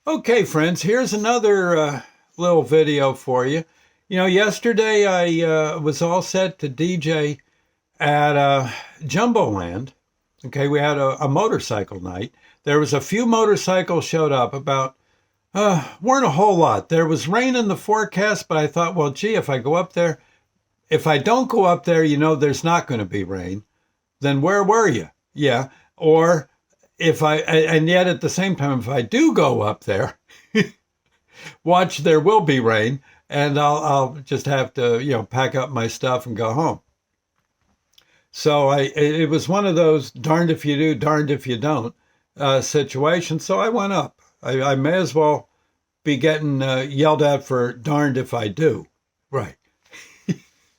Okay, friends, here's another little video for you. Yesterday I was all set to DJ at Jumboland. Okay, we had a motorcycle night. There was a few motorcycles showed up, about, weren't a whole lot. There was rain in the forecast, but I thought, well, gee, if I go up there, if I don't go up there, there's not going to be rain. Then where were you? Yeah. Or and yet at the same time, if I do go up there, watch, there will be rain, and I'll just have to pack up my stuff and go home. So it was one of those darned if you do, darned if you don't situations. So I went up. I may as well be getting yelled at for darned if I do. Right.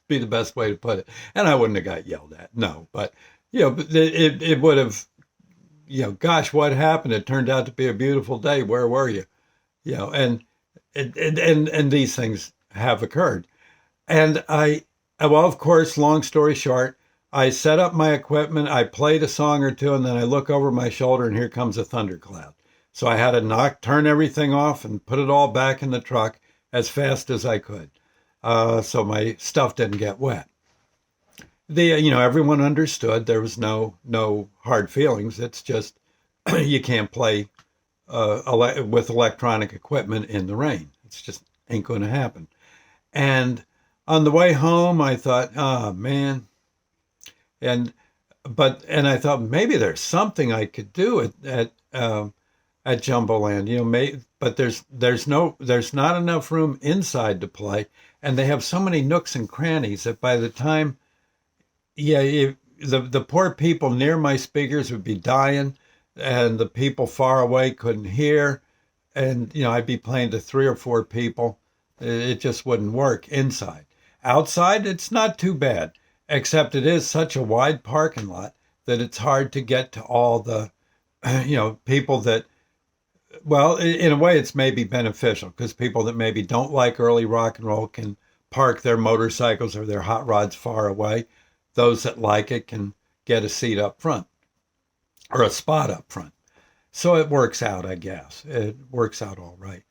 Be the best way to put it. And I wouldn't have got yelled at. No, but it would have, gosh, what happened? It turned out to be a beautiful day. Where were you? And and these things have occurred. And well, of course, long story short, I set up my equipment, I played a song or two, and then I look over my shoulder and here comes a thundercloud. So I had to turn everything off and put it all back in the truck as fast as I could. So my stuff didn't get wet. Everyone understood. There was no hard feelings. It's just you can't play with electronic equipment in the rain. It's just ain't going to happen. And on the way home, I thought, oh man, and I thought maybe there's something I could do at Jumboland, but there's not enough room inside to play, and they have so many nooks and crannies that by the time, the poor people near my speakers would be dying, and the people far away couldn't hear, and I'd be playing to three or four people. It just wouldn't work inside. Outside, it's not too bad, except it is such a wide parking lot that it's hard to get to all the people that, well, in a way it's maybe beneficial because people that maybe don't like early rock and roll can park their motorcycles or their hot rods far away. Those that like it can get a seat up front or a spot up front. So it works out, I guess. It works out all right.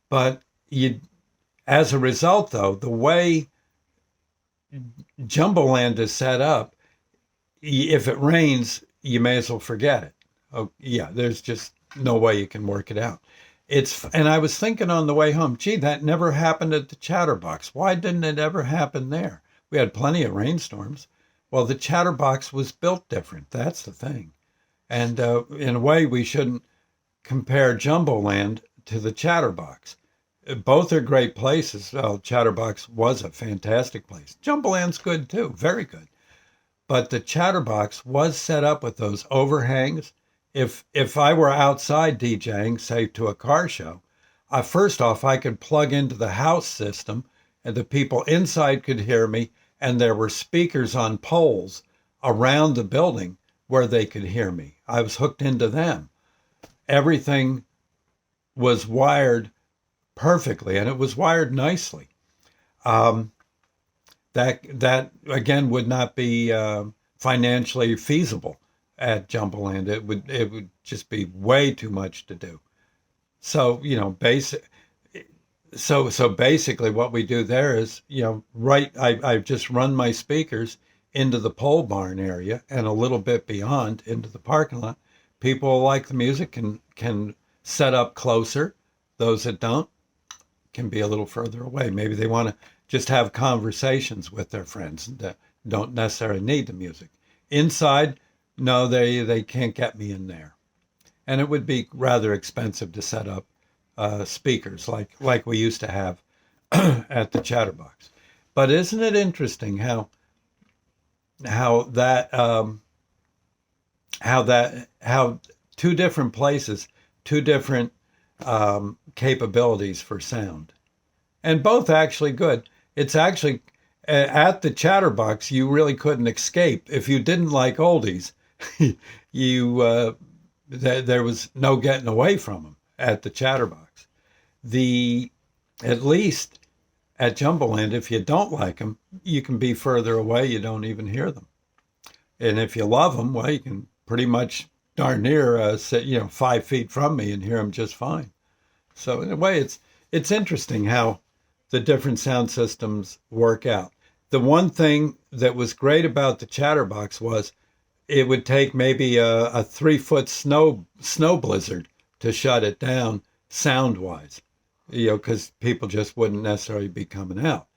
But as a result, though, the way Jumboland is set up, if it rains, you may as well forget it. Oh, yeah, there's just no way you can work it out. And I was thinking on the way home, gee, that never happened at the Chatterbox. Why didn't it ever happen there? We had plenty of rainstorms. Well, the Chatterbox was built different. That's the thing. And in a way, we shouldn't compare Jumboland to the Chatterbox. Both are great places. Well, Chatterbox was a fantastic place. Jumboland's good too, very good. But the Chatterbox was set up with those overhangs. If I were outside DJing, say to a car show, first off, I could plug into the house system and the people inside could hear me, and there were speakers on poles around the building where they could hear me. I was hooked into them. Everything was wired perfectly, and it was wired nicely. That again would not be financially feasible at Jumboland. It would just be way too much to do. So so basically what we do there is I've just run my speakers into the pole barn area and a little bit beyond into the parking lot. People who like the music can set up closer. Those that don't can be a little further away. Maybe they want to just have conversations with their friends that don't necessarily need the music. Inside, no, they can't get me in there. And it would be rather expensive to set up speakers like we used to have at the Chatterbox. But isn't it interesting how that how two different places, two different capabilities for sound, and both actually good. It's actually at the Chatterbox, you really couldn't escape. If you didn't like oldies, there was no getting away from them at the Chatterbox. At least at Jumboland, if you don't like them, you can be further away. You don't even hear them. And if you love them, well, you can pretty much darn near sit 5 feet from me and hear them just fine. So in a way, it's interesting how the different sound systems work out. The one thing that was great about the Chatterbox was it would take maybe a 3 foot snow blizzard to shut it down sound wise, because people just wouldn't necessarily be coming out.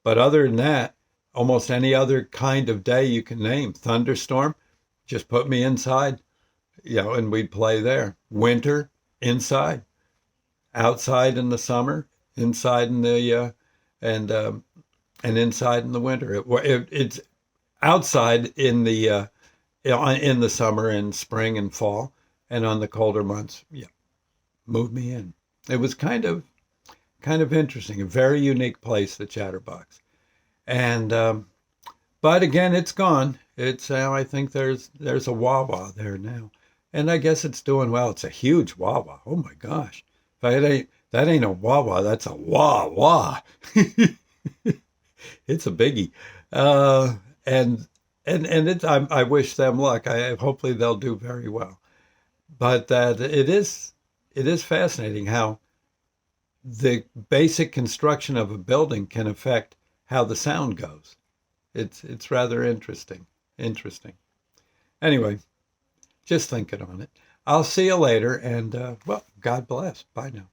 But other than that, almost any other kind of day you can name, thunderstorm, just put me inside, and we'd play there. Winter, inside. Outside in the summer, inside in the and and inside in the winter. It's outside in the summer and spring and fall, and on the colder months, yeah, move me in. It was kind of interesting, a very unique place, the Chatterbox. And but again, it's gone. It's I think there's a Wawa there now, and I guess it's doing well. It's a huge Wawa. Oh my gosh, that ain't a Wawa. That's a Wawa. It's a biggie. And it's I wish them luck. Hopefully they'll do very well. But that it is fascinating how the basic construction of a building can affect how the sound goes. It's rather interesting. Interesting. Anyway, just thinking on it. I'll see you later, and well, God bless. Bye now.